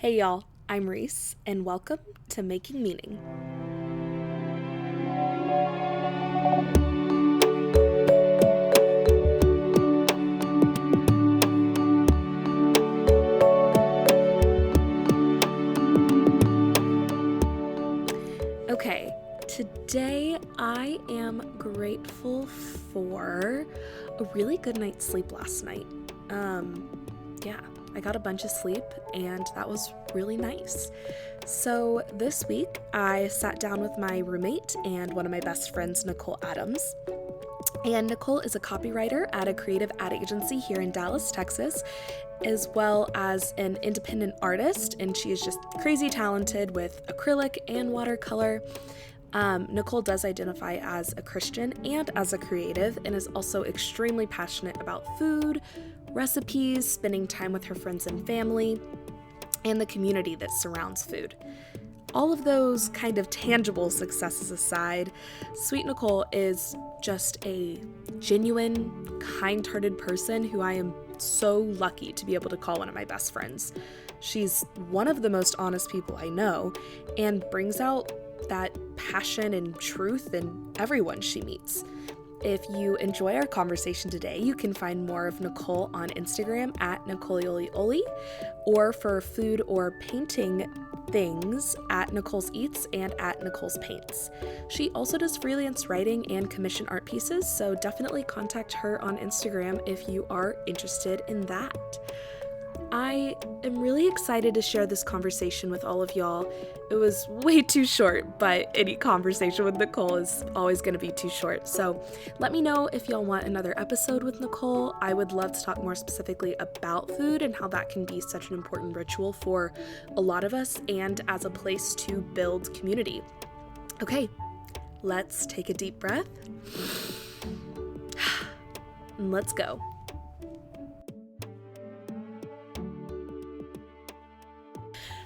Hey y'all, I'm Reese, and welcome to Making Meaning. Okay, today I am grateful for a really good night's sleep last night. I got a bunch of sleep and that was really nice. So this week I sat down with my roommate and one of my best friends, Nicole Adams. And Nicole is a copywriter at a creative ad agency here in Dallas, Texas, as well as an independent artist, and she is just crazy talented with acrylic and watercolor. Nicole does identify as a Christian and as a creative, and is also extremely passionate about food, recipes, spending time with her friends and family, and the community that surrounds food. All of those kind of tangible successes aside, Sweet Nicole is just a genuine, kind-hearted person who I am so lucky to be able to call one of my best friends. She's one of the most honest people I know and brings out that passion and truth in everyone she meets. If you enjoy our conversation today, you can find more of Nicole on Instagram at NicoleOliOli, or for food or painting things at Nicole's Eats and at Nicole's Paints. She also does freelance writing and commission art pieces, so definitely contact her on Instagram if you are interested in that. I am really excited to share this conversation with all of y'all. It was way too short, but any conversation with Nicole is always going to be too short. So let me know if y'all want another episode with Nicole. I would love to talk more specifically about food and how that can be such an important ritual for a lot of us and as a place to build community. Okay, let's take a deep breath. And let's go.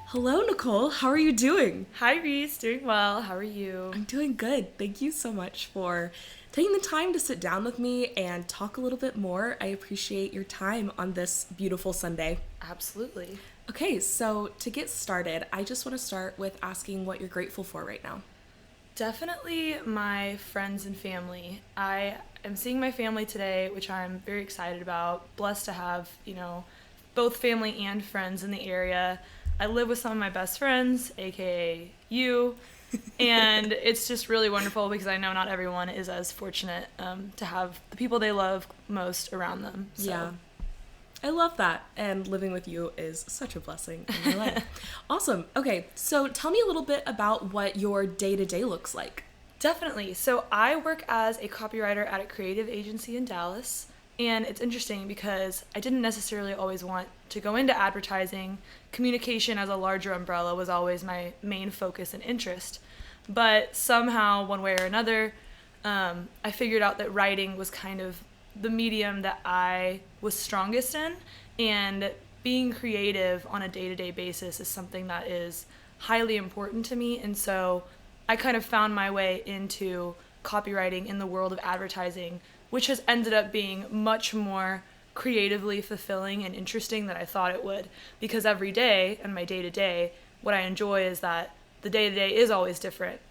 Hello, Nicole. How are you doing? Hi, Reese. Doing well. How are you? I'm doing good. Thank you so much for taking the time to sit down with me and talk a little bit more. I appreciate your time on this beautiful Sunday. Absolutely. Okay, so to get started, I just want to start with asking what you're grateful for right now. Definitely my friends and family. I am seeing my family today, which I'm very excited about. Blessed to have, both family and friends in the area. I live with some of my best friends, aka you, and it's just really wonderful because I know not everyone is as fortunate to have the people they love most around them. So. Yeah, I love that, and living with you is such a blessing in my life. Awesome. Okay, so tell me a little bit about what your day-to-day looks like. Definitely. So I work as a copywriter at a creative agency in Dallas. And it's interesting because I didn't necessarily always want to go into advertising. Communication as a larger umbrella was always my main focus and interest. But somehow, one way or another, I figured out that writing was kind of the medium that I was strongest in. And being creative on a day-to-day basis is something that is highly important to me. And so I kind of found my way into copywriting in the world of advertising, which has ended up being much more creatively fulfilling and interesting than I thought it would. Because every day, and my day-to-day, what I enjoy is that the day-to-day is always different.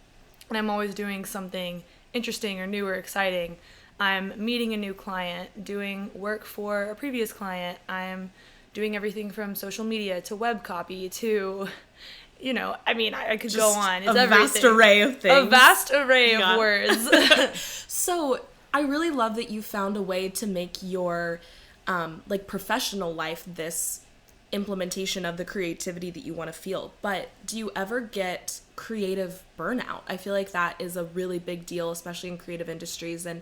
And I'm always doing something interesting or new or exciting. I'm meeting a new client, doing work for a previous client. I'm doing everything from social media to web copy to... I could go on. It's a vast array of things. A vast array of words. So I really love that you found a way to make your professional life this implementation of the creativity that you want to feel. But do you ever get creative burnout? I feel like that is a really big deal, especially in creative industries. And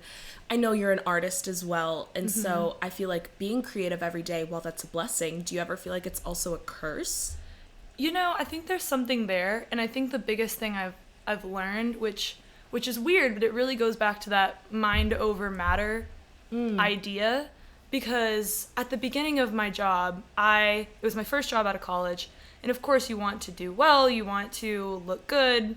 I know you're an artist as well. And so I feel like being creative every day, while that's a blessing, do you ever feel like it's also a curse? I think there's something there, and I think the biggest thing I've learned, which is weird, but it really goes back to that mind over matter idea, because at the beginning of my job, it was my first job out of college, and of course you want to do well, you want to look good,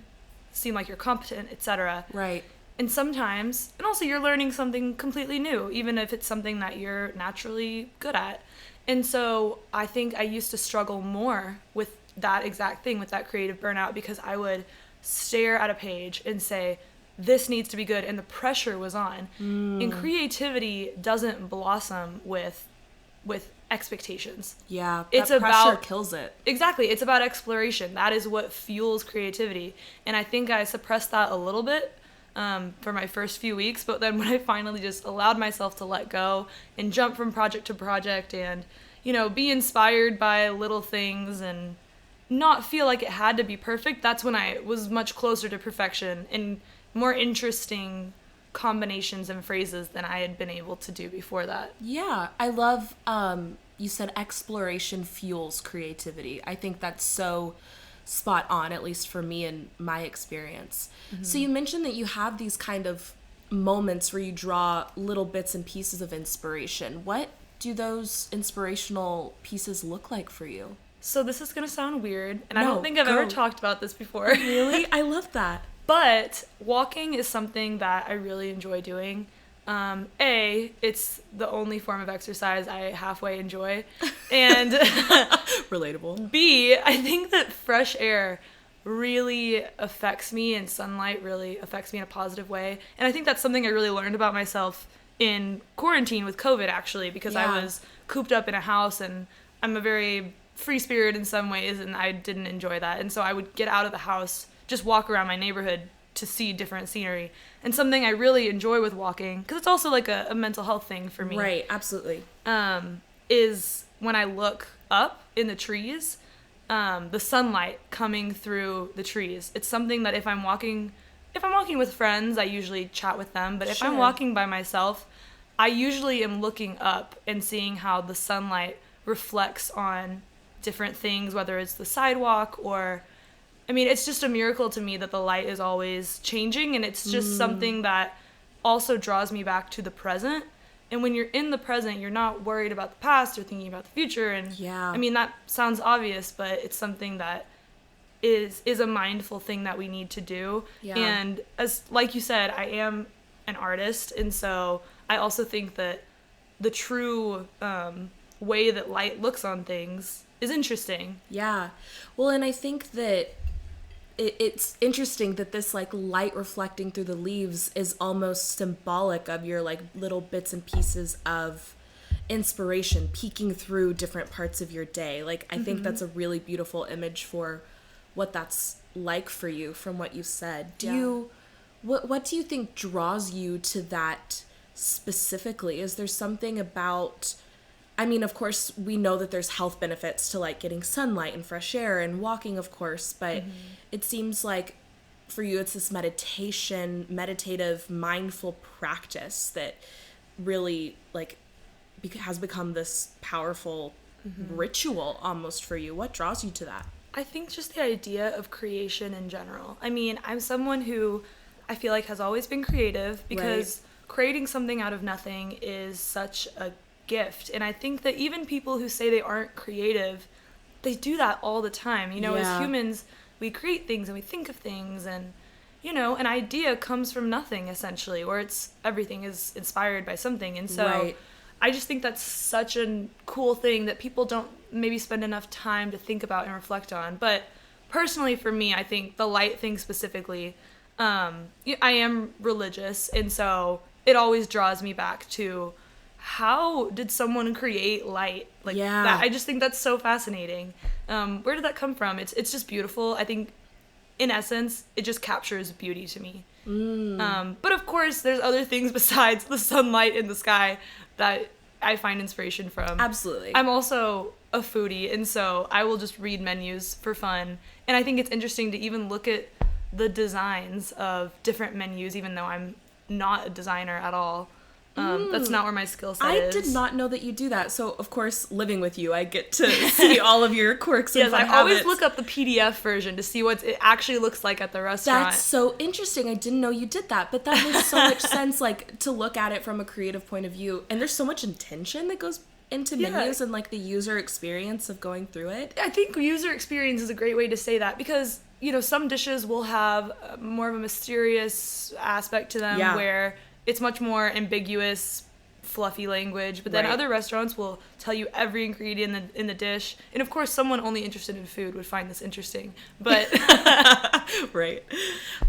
seem like you're competent, etc. Right. And sometimes, and also you're learning something completely new, even if it's something that you're naturally good at. And so I think I used to struggle more with that exact thing with that creative burnout, because I would stare at a page and say, this needs to be good, and the pressure was on. And creativity doesn't blossom with expectations. Yeah, it's that pressure about kills it. Exactly. It's about exploration. That is what fuels creativity. And I think I suppressed that a little bit for my first few weeks, but then when I finally just allowed myself to let go and jump from project to project and, you know, be inspired by little things and not feel like it had to be perfect, that's when I was much closer to perfection and more interesting combinations and phrases than I had been able to do before that. Yeah, I love, you said exploration fuels creativity. I think that's so spot on, at least for me and my experience. Mm-hmm. So you mentioned that you have these kind of moments where you draw little bits and pieces of inspiration. What do those inspirational pieces look like for you? So this is going to sound weird, and I don't think I've ever talked about this before. Really? I love that. But walking is something that I really enjoy doing. A, it's the only form of exercise I halfway enjoy. And relatable. B, I think that fresh air really affects me, and sunlight really affects me in a positive way. And I think that's something I really learned about myself in quarantine with COVID, actually, because I was cooped up in a house, and I'm a very free spirit in some ways, and I didn't enjoy that. And so I would get out of the house, just walk around my neighborhood to see different scenery. And something I really enjoy with walking, because it's also like a mental health thing for me. Right, absolutely. Is when I look up in the trees, the sunlight coming through the trees. It's something that if I'm walking with friends, I usually chat with them. But if I'm walking by myself, I usually am looking up and seeing how the sunlight reflects on different things, whether it's the sidewalk or, I mean, it's just a miracle to me that the light is always changing, and it's just something that also draws me back to the present. And when you're in the present, you're not worried about the past or thinking about the future. And I mean, that sounds obvious, but it's something that is a mindful thing that we need to do. Yeah. And as like you said, I am an artist, and so I also think that the true way that light looks on things is interesting. Yeah. Well, and I think that it's interesting that this like light reflecting through the leaves is almost symbolic of your like little bits and pieces of inspiration peeking through different parts of your day. Like, I think that's a really beautiful image for what that's like for you from what you said. What do you think draws you to that specifically? Is there something about, I mean, of course, we know that there's health benefits to like getting sunlight and fresh air and walking, of course, but it seems like for you it's this meditative, mindful practice that really like has become this powerful ritual almost for you. What draws you to that? I think just the idea of creation in general. I mean, I'm someone who I feel like has always been creative, because creating something out of nothing is such a gift. And I think that even people who say they aren't creative, they do that all the time. You know, as humans, we create things and we think of things, and, you know, an idea comes from nothing essentially, or everything is inspired by something. And so I just think that's such a cool thing that people don't maybe spend enough time to think about and reflect on. But personally for me, I think the light thing specifically, I am religious, and so it always draws me back to how did someone create light like that? I just think that's so fascinating. Where did that come from? It's just beautiful. I think in essence, it just captures beauty to me. But of course, there's other things besides the sunlight in the sky that I find inspiration from. Absolutely. I'm also a foodie, and so I will just read menus for fun. And I think it's interesting to even look at the designs of different menus, even though I'm not a designer at all. That's not where my skill set is. I did not know that you do that. So, of course, living with you, I get to see all of your quirks and fun habits. Yes, I always look up the PDF version to see what it actually looks like at the restaurant. That's so interesting. I didn't know you did that, but that makes so much sense, like, to look at it from a creative point of view. And there's so much intention that goes into menus and, like, the user experience of going through it. I think user experience is a great way to say that, because, you know, some dishes will have more of a mysterious aspect to them where it's much more ambiguous fluffy language, but then other restaurants will tell you every ingredient in the dish. And of course, someone only interested in food would find this interesting. But right.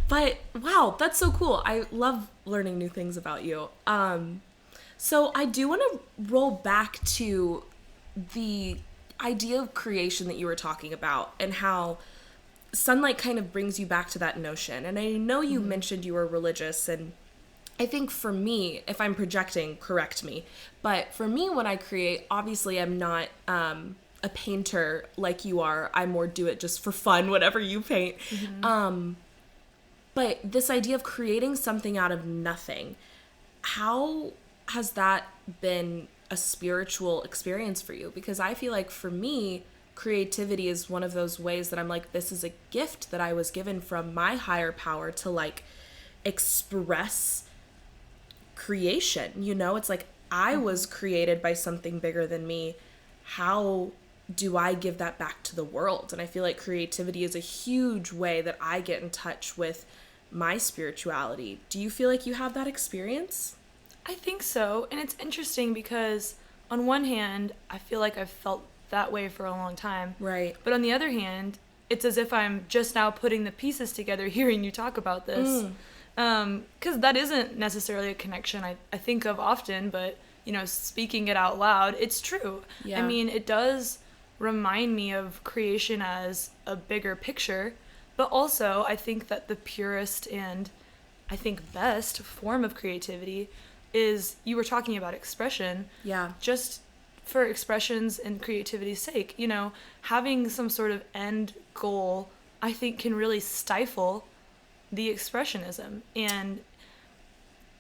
But wow, that's so cool. I love learning new things about you. So I do want to roll back to the idea of creation that you were talking about and how sunlight kind of brings you back to that notion. And I know you mentioned you were religious, and I think for me, if I'm projecting, correct me, but for me, when I create, obviously I'm not a painter like you are. I more do it just for fun, whatever you paint. But this idea of creating something out of nothing, how has that been a spiritual experience for you? Because I feel like for me, creativity is one of those ways that I'm like, this is a gift that I was given from my higher power to like express creation. You know, it's like I was created by something bigger than me. How do I give that back to the world? And I feel like creativity is a huge way that I get in touch with my spirituality. Do you feel like you have that experience? I think so. And it's interesting because on one hand, I feel like I've felt that way for a long time. Right. But on the other hand, it's as if I'm just now putting the pieces together hearing you talk about this. Because that isn't necessarily a connection I think of often, but, you know, speaking it out loud, it's true. Yeah. I mean, it does remind me of creation as a bigger picture, but also I think that the purest and I think best form of creativity is, you were talking about expression. Yeah. Just for expressions and creativity's sake, you know, having some sort of end goal, I think can really stifle the expressionism. And,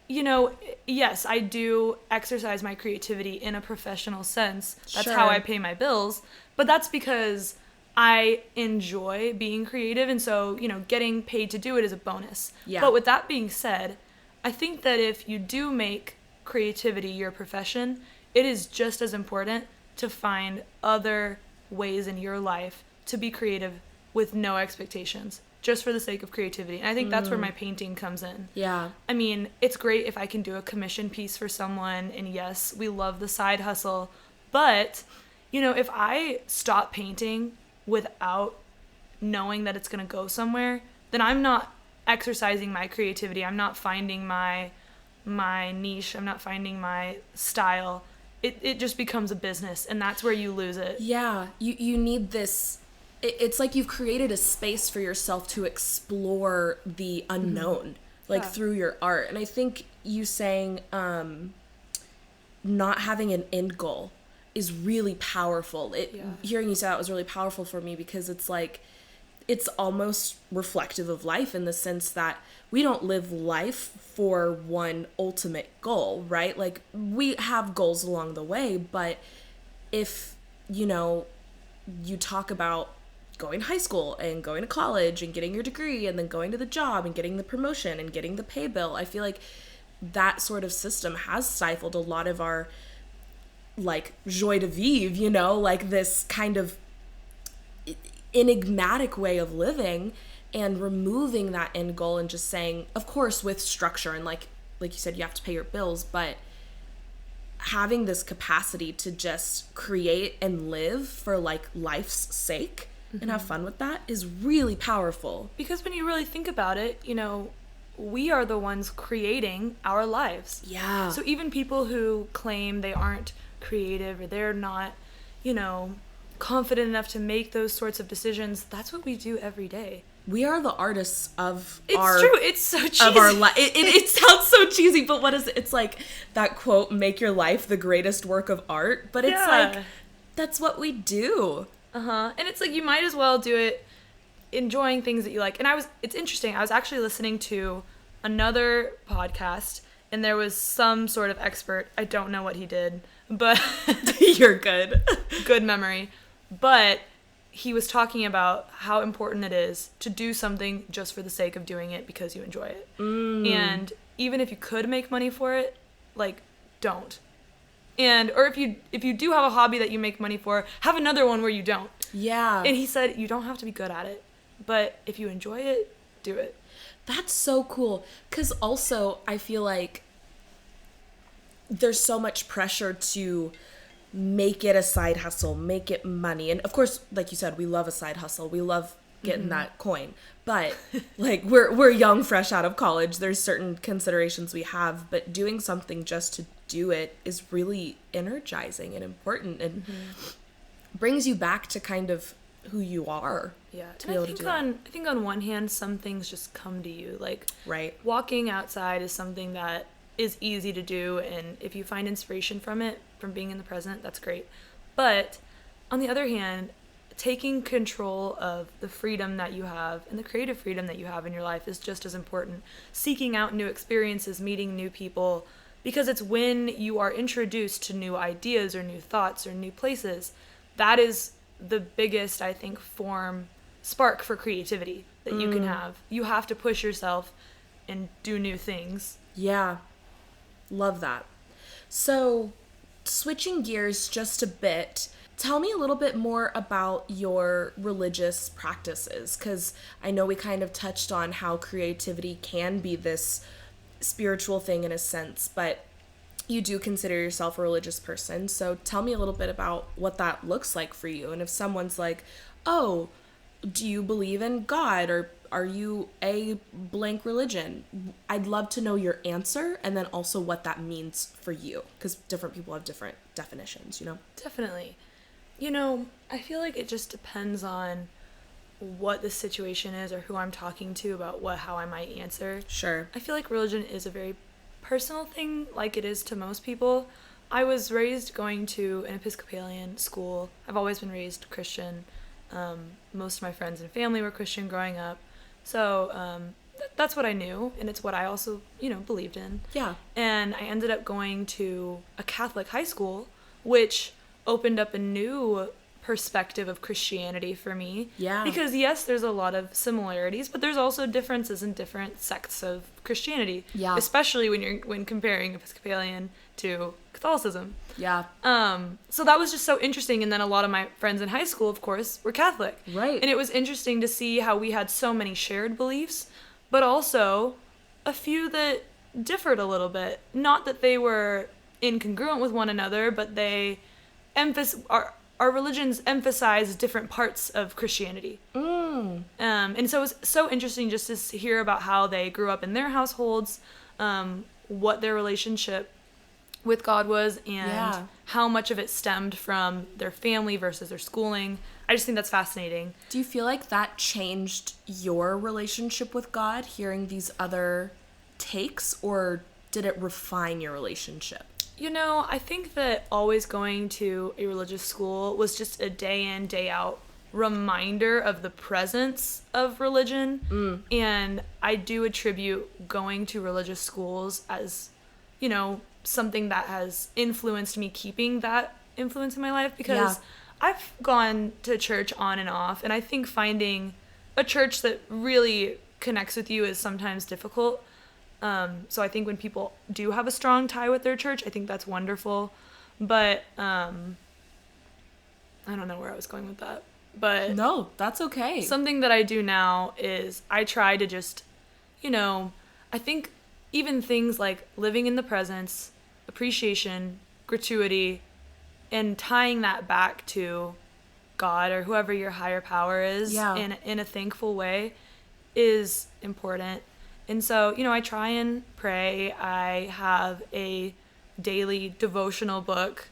you know, yes, I do exercise my creativity in a professional sense. That's how I pay my bills. But that's because I enjoy being creative. And so, you know, getting paid to do it is a bonus. Yeah. But with that being said, I think that if you do make creativity your profession, it is just as important to find other ways in your life to be creative with no expectations, just for the sake of creativity. And I think that's where my painting comes in. Yeah. I mean, it's great if I can do a commission piece for someone, and yes, we love the side hustle, but, you know, if I stop painting without knowing that it's going to go somewhere, then I'm not exercising my creativity. I'm not finding my niche. I'm not finding my style. It just becomes a business, and that's where you lose it. Yeah. You need this. It's like you've created a space for yourself to explore the unknown, like through your art. And I think you saying not having an end goal is really powerful. Hearing you say that was really powerful for me, because it's like, it's almost reflective of life in the sense that we don't live life for one ultimate goal, right? Like, we have goals along the way, but if, you know, you talk about going to high school and going to college and getting your degree and then going to the job and getting the promotion and getting the pay bill, I feel like that sort of system has stifled a lot of our, like, joie de vivre, you know, like this kind of enigmatic way of living, and removing that end goal and just saying, of course, with structure and like you said, you have to pay your bills, but having this capacity to just create and live for like life's sake and have fun with that is really powerful. Because when you really think about it, you know, we are the ones creating our lives. Yeah. So even people who claim they aren't creative or they're not, you know, confident enough to make those sorts of decisions, that's what we do every day. We are the artists of it's our... It's true. It's so cheesy. Of our life. It sounds so cheesy, but what is it? It's like that quote, make your life the greatest work of art. But it's like, that's what we do. And it's like, you might as well do it enjoying things that you like. And it's interesting. I was actually listening to another podcast, and there was some sort of expert. I don't know what he did, but... You're good. Good memory. But... he was talking about how important it is to do something just for the sake of doing it because you enjoy it. And even if you could make money for it, like, don't. Or if you do have a hobby that you make money for, have another one where you don't. Yeah. And he said, you don't have to be good at it, but if you enjoy it, do it. That's so cool. 'Cause also, I feel like there's so much pressure to make it a side hustle, make it money. And of course, like you said, we love a side hustle. We love getting that coin. But like we're young, fresh out of college. There's certain considerations we have, but doing something just to do it is really energizing and important and brings you back to kind of who you are. Yeah. To be able to do that. I think on one hand, some things just come to you. Like Right. walking outside is something that is easy to do, and if you find inspiration from it, from being in the present, that's great. But on the other hand, taking control of the freedom that you have and the creative freedom that you have in your life is just as important. Seeking out new experiences, meeting new people, because it's when you are introduced to new ideas or new thoughts or new places, that is the biggest, I think, spark for creativity that you can have. You have to push yourself and do new things. Yeah. Love that. So, switching gears just a bit, tell me a little bit more about your religious practices, because I know we kind of touched on how creativity can be this spiritual thing in a sense, but you do consider yourself a religious person. So tell me a little bit about what that looks like for you. And if someone's like, oh, do you believe in God, or are you a blank religion? I'd love to know your answer, and then also what that means for you, because different people have different definitions, you know? Definitely. I feel like it just depends on what the situation is or who I'm talking to about how I might answer. Sure. I feel like religion is a very personal thing, like it is to most people. I was raised going to an Episcopalian school. I've always been raised Christian. Most of my friends and family were Christian growing up. So that's what I knew, and it's what I also, believed in. Yeah. And I ended up going to a Catholic high school, which opened up a new perspective of Christianity for me. Yeah. Because yes, there's a lot of similarities, but there's also differences in different sects of Christianity. Yeah. Especially when comparing Episcopalian to Catholicism. Yeah. So that was just so interesting. And then a lot of my friends in high school, of course, were Catholic. Right. And it was interesting to see how we had so many shared beliefs, but also a few that differed a little bit. Not that they were incongruent with one another, but they our religions emphasize different parts of Christianity. And so it was so interesting just to hear about how they grew up in their households, what their relationship with God was, and how much of it stemmed from their family versus their schooling. I just think that's fascinating. Do you feel like that changed your relationship with God, hearing these other takes, or did it refine your relationship? I think that always going to a religious school was just a day in, day out reminder of the presence of religion. And I do attribute going to religious schools as, something that has influenced me, keeping that influence in my life, because I've gone to church on and off, and I think finding a church that really connects with you is sometimes difficult. So I think when people do have a strong tie with their church, I think that's wonderful. But I don't know where I was going with that. But no, that's okay. Something that I do now is I try to just, I think even things like living in the presence, appreciation, gratuity, and tying that back to God or whoever your higher power is in a thankful way is important. And so, I try and pray. I have a daily devotional book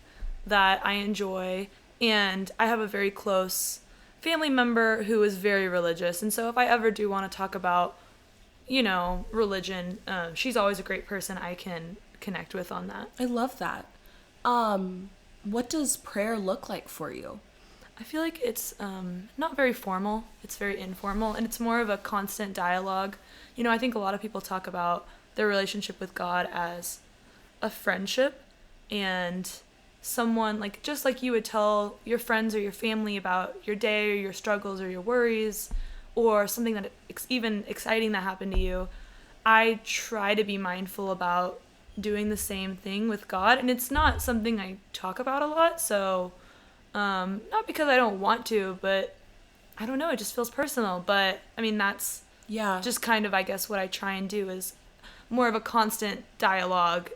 that I enjoy, and I have a very close family member who is very religious. And so if I ever do want to talk about, religion, she's always a great person I can connect with on that. I love that. What does prayer look like for you? I feel like it's not very formal. It's very informal, and it's more of a constant dialogue. I think a lot of people talk about their relationship with God as a friendship, and someone just like you would tell your friends or your family about your day or your struggles or your worries or something that even exciting that happened to you. I try to be mindful about doing the same thing with God, and it's not something I talk about a lot, so not because I don't want to, but I don't know, it just feels personal. But I mean, that's just kind of, I guess, what I try and do is more of a constant dialogue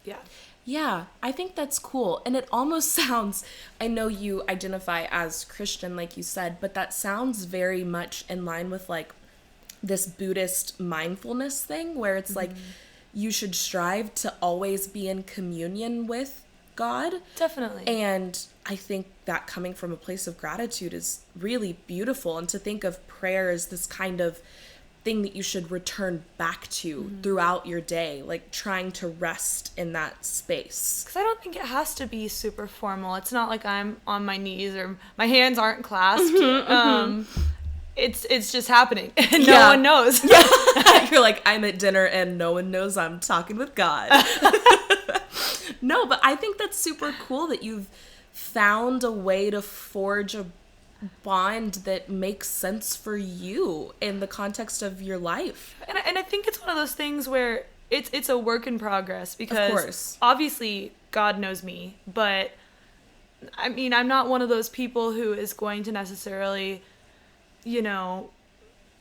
Yeah. Yeah, I think that's cool. And it almost sounds, I know you identify as Christian, like you said, but that sounds very much in line with like this Buddhist mindfulness thing where it's like you should strive to always be in communion with God. Definitely. And I think that coming from a place of gratitude is really beautiful. And to think of prayer as this kind of thing that you should return back to throughout your day, like trying to rest in that space. Because I don't think it has to be super formal. It's not like I'm on my knees or my hands aren't clasped. It's just happening and no one knows. You're like, I'm at dinner and no one knows I'm talking with God. No, but I think that's super cool that you've found a way to forge a bond that makes sense for you in the context of your life. And I think it's one of those things where it's a work in progress because of course. Obviously God knows me, but I mean, I'm not one of those people who is going to necessarily,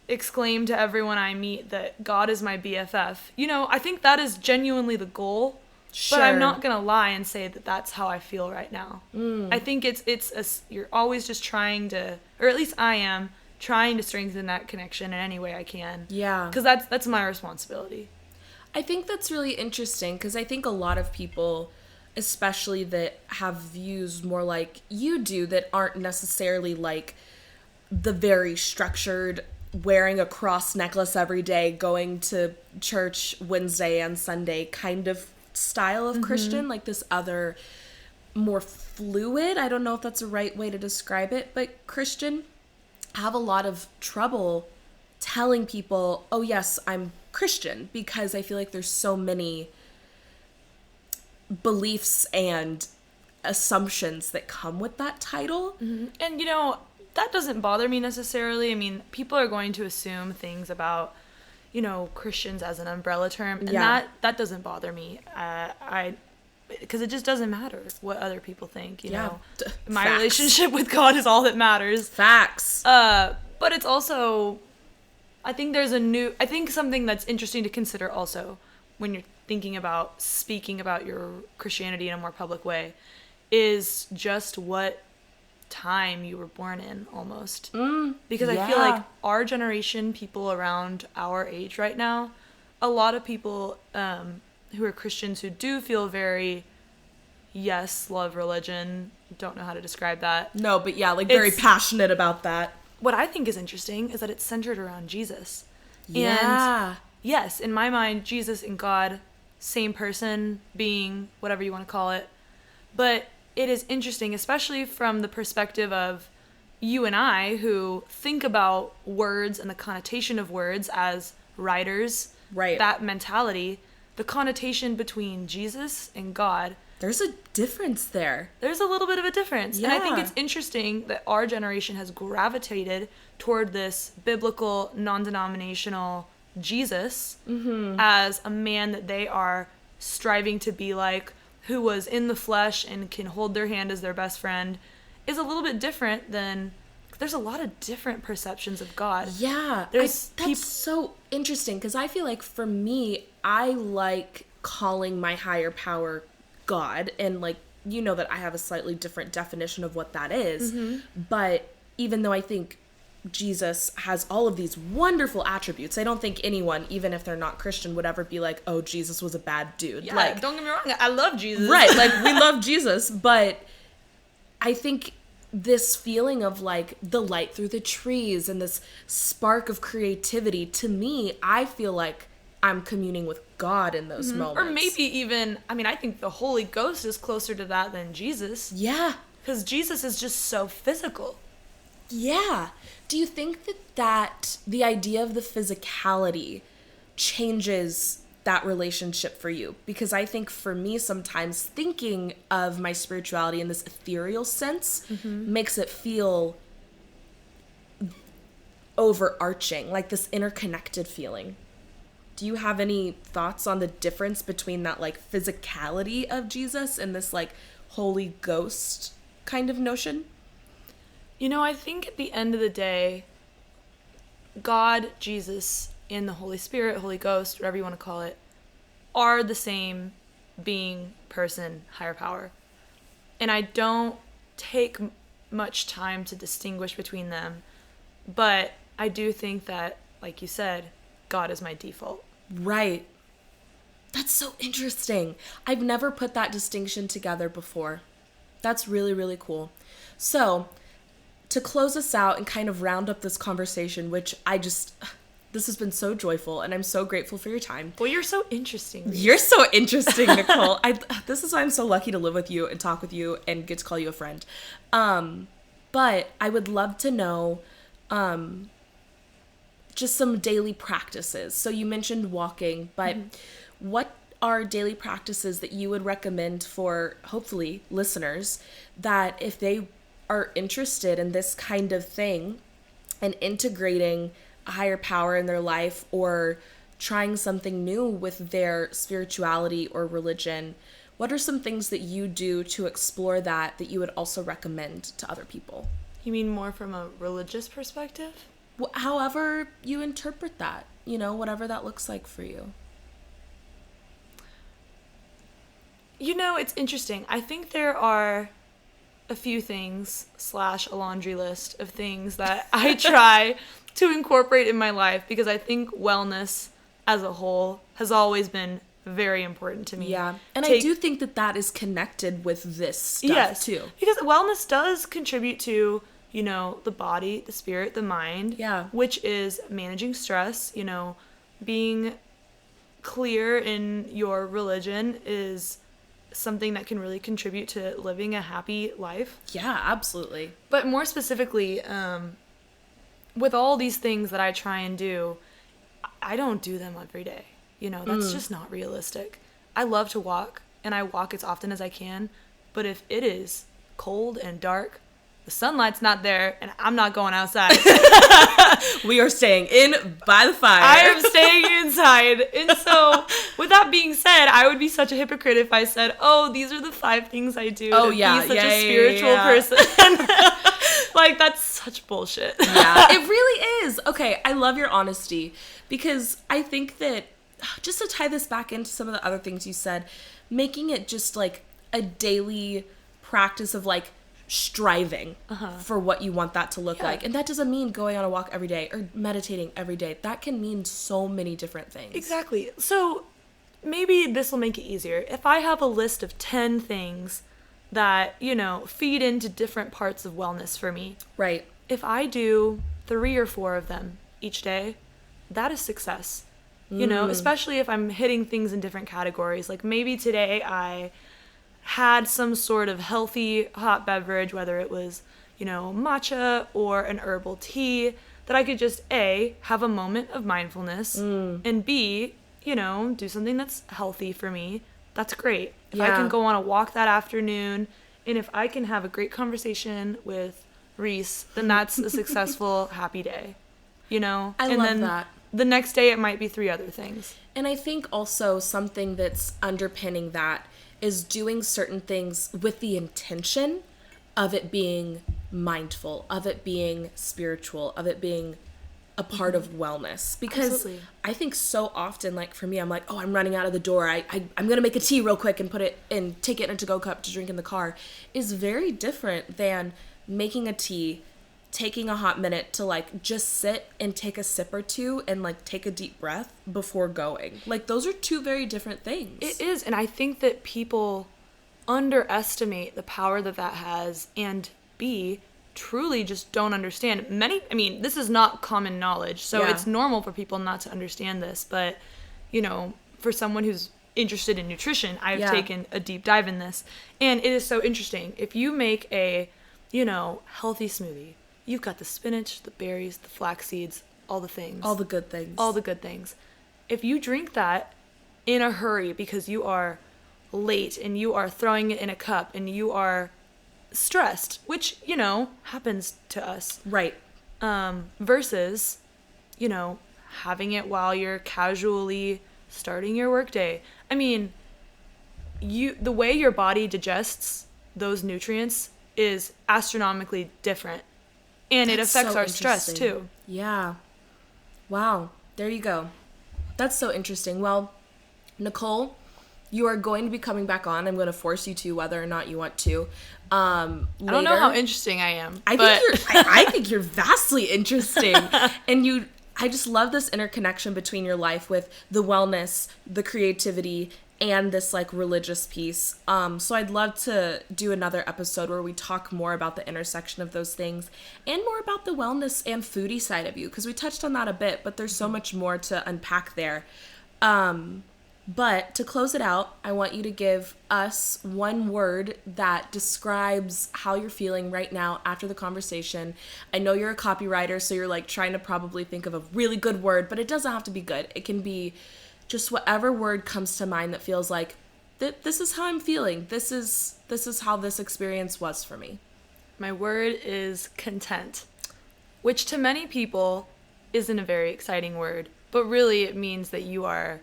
exclaim to everyone I meet that God is my BFF. I think that is genuinely the goal. Sure. But I'm not going to lie and say that that's how I feel right now. I think you're always just trying to, or at least I am, trying to strengthen that connection in any way I can. Yeah. Because that's my responsibility. I think that's really interesting because I think a lot of people, especially that have views more like you do, that aren't necessarily like the very structured, wearing a cross necklace every day, going to church Wednesday and Sunday kind of style of Christian, like this other more fluid, I don't know if that's the right way to describe it, but Christian have a lot of trouble telling people, oh yes, I'm Christian, because I feel like there's so many beliefs and assumptions that come with that title. And that doesn't bother me necessarily. I mean, people are going to assume things about Christians as an umbrella term, and that doesn't bother me. Because it just doesn't matter what other people think, know. My Facts. Relationship with God is all that matters. Facts. But it's also, I think something that's interesting to consider also when you're thinking about speaking about your Christianity in a more public way is just what time you were born in almost. Because I feel like our generation, people around our age right now, a lot of people who are Christians who do feel very love religion, don't know how to describe that. No, but very passionate about that. What I think is interesting is that it's centered around Jesus. Yeah. And yes, in my mind, Jesus and God, same person, being, whatever you want to call it. But it is interesting, especially from the perspective of you and I, who think about words and the connotation of words as writers. Right. That mentality, the connotation between Jesus and God. There's a difference there. There's a little bit of a difference. Yeah. And I think it's interesting that our generation has gravitated toward this biblical, non-denominational Jesus as a man that they are striving to be like, who was in the flesh and can hold their hand as their best friend, is a little bit different than, there's a lot of different perceptions of God. Yeah, that's so interesting, because I feel like for me, I like calling my higher power God, and that I have a slightly different definition of what that is, but even though I think Jesus has all of these wonderful attributes, I don't think anyone, even if they're not Christian, would ever be like, oh, Jesus was a bad dude. Yeah, don't get me wrong, I love Jesus. Right, we love Jesus, but I think this feeling of the light through the trees and this spark of creativity, to me, I feel like I'm communing with God in those moments. Or maybe even, I think the Holy Ghost is closer to that than Jesus. Yeah. Because Jesus is just so physical. Yeah. Do you think that the idea of the physicality changes that relationship for you? Because I think for me, sometimes thinking of my spirituality in this ethereal sense makes it feel overarching, like this interconnected feeling. Do you have any thoughts on the difference between that physicality of Jesus and this Holy Ghost kind of notion? I think at the end of the day, God, Jesus, and the Holy Spirit, Holy Ghost, whatever you want to call it, are the same being, person, higher power. And I don't take much time to distinguish between them, but I do think that, like you said, God is my default. Right. That's so interesting. I've never put that distinction together before. That's really, really cool. So, to close us out and kind of round up this conversation, which this has been so joyful, and I'm so grateful for your time. Well, you're so interesting. Reese. You're so interesting, Nicole. This is why I'm so lucky to live with you and talk with you and get to call you a friend. But I would love to know just some daily practices. So you mentioned walking, but what are daily practices that you would recommend for, hopefully, listeners that if they are interested in this kind of thing and integrating a higher power in their life or trying something new with their spirituality or religion, what are some things that you do to explore that you would also recommend to other people? You mean more from a religious perspective? However you interpret that, whatever that looks like for you. It's interesting. I think there are a few things / a laundry list of things that I try to incorporate in my life because I think wellness as a whole has always been very important to me. Yeah. And I do think that is connected with this stuff too. Because wellness does contribute to, the body, the spirit, the mind. Yeah. Which is managing stress, being clear in your religion is something that can really contribute to living a happy life. Yeah, absolutely. But more specifically, with all these things that I try and do, I don't do them every day. That's just not realistic. I love to walk, and I walk as often as I can. But if it is cold and dark, the sunlight's not there, and I'm not going outside. We are staying in by the fire. I am staying inside. And so, with that being said, I would be such a hypocrite if I said, oh, these are the 5 things I do to be such a spiritual person. Like, that's such bullshit. Yeah, it really is. Okay, I love your honesty because I think that, just to tie this back into some of the other things you said, making it just like a daily practice of like striving for what you want that to look like. And that doesn't mean going on a walk every day or meditating every day. That can mean so many different things. Exactly. So maybe this will make it easier. If I have a list of 10 things that, feed into different parts of wellness for me. Right. If I do 3 or 4 of them each day, that is success. Especially if I'm hitting things in different categories. Like maybe today I had some sort of healthy hot beverage, whether it was, matcha or an herbal tea, that I could just A, have a moment of mindfulness, and B, do something that's healthy for me. That's great. If I can go on a walk that afternoon, and if I can have a great conversation with Reese, then that's a successful, happy day. I love that. The next day it might be 3 other things. And I think also something that's underpinning that is doing certain things with the intention of it being mindful, of it being spiritual, of it being a part of wellness. Because absolutely. I think so often, like for me, I'm like, oh, I'm running out of the door. I'm going to make a tea real quick and put it in, take it in a to-go cup to drink in the car, is very different than making a tea, taking a hot minute to like just sit and take a sip or 2 and like take a deep breath before going. Like those are 2 very different things. It is. And I think that people underestimate the power that has, and B, truly just don't understand. This is not common knowledge, so it's normal for people not to understand this. But, for someone who's interested in nutrition, I've taken a deep dive in this. And it is so interesting. If you make a, healthy smoothie, you've got the spinach, the berries, the flax seeds, all the things. All the good things. All the good things. If you drink that in a hurry because you are late and you are throwing it in a cup and you are stressed, which, happens to us. Right. Versus, having it while you're casually starting your workday. The way your body digests those nutrients is astronomically different. And it affects our stress too. Yeah. Wow. There you go. That's so interesting. Well, Nicole, you are going to be coming back on. I'm going to force you to, whether or not you want to. I don't know how interesting I am. I think you're vastly interesting. And I just love this interconnection between your life with the wellness, the creativity, and this like religious piece. So I'd love to do another episode where we talk more about the intersection of those things and more about the wellness and foodie side of you, because we touched on that a bit, but there's so much more to unpack there. But to close it out, I want you to give us one word that describes how you're feeling right now after the conversation. I know you're a copywriter, so you're like trying to probably think of a really good word, but it doesn't have to be good. It can be just whatever word comes to mind that feels like, this is how I'm feeling. This is how this experience was for me. My word is content, which to many people isn't a very exciting word, but really it means that you are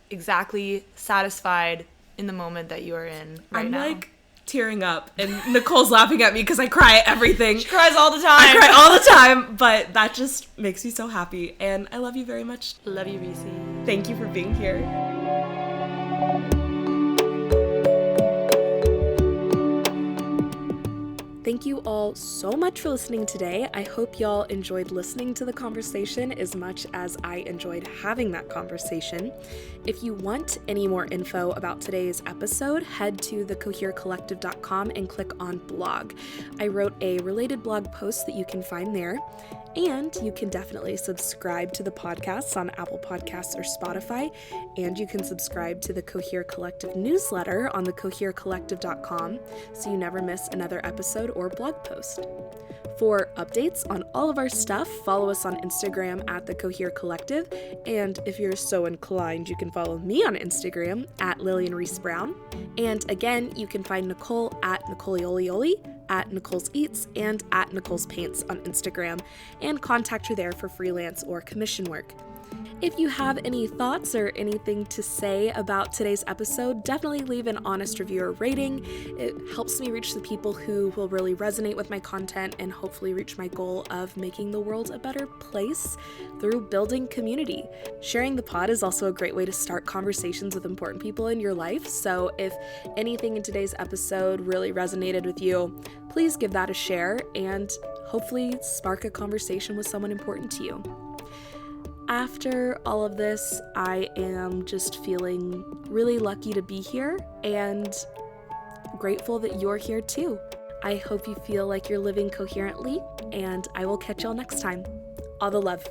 exactly satisfied in the moment that you are in right now. I'm like tearing up, and Nicole's laughing at me because I cry at everything. She cries all the time. I cry all the time, but that just makes me so happy, and I love you very much. Love you, Reese. Thank you for being here. Thank you all so much for listening today. I hope y'all enjoyed listening to the conversation as much as I enjoyed having that conversation. If you want any more info about today's episode, head to thecoherecollective.com and click on blog. I wrote a related blog post that you can find there. And you can definitely subscribe to the podcasts on Apple Podcasts or Spotify. And you can subscribe to the Cohere Collective newsletter on thecoherecollective.com so you never miss another episode or blog post. For updates on all of our stuff, follow us on Instagram at The Cohere Collective. And if you're so inclined, you can follow me on Instagram at Lillian Reese Brown. And again, you can find Nicole at Nicoleolioli, at Nicole's Eats, and at Nicole's Paints on Instagram, and contact her there for freelance or commission work. If you have any thoughts or anything to say about today's episode, definitely leave an honest review or rating. It helps me reach the people who will really resonate with my content and hopefully reach my goal of making the world a better place through building community. Sharing the pod is also a great way to start conversations with important people in your life, so if anything in today's episode really resonated with you, please give that a share and hopefully spark a conversation with someone important to you. After all of this, I am just feeling really lucky to be here and grateful that you're here too. I hope you feel like you're living coherently, and I will catch y'all next time. All the love.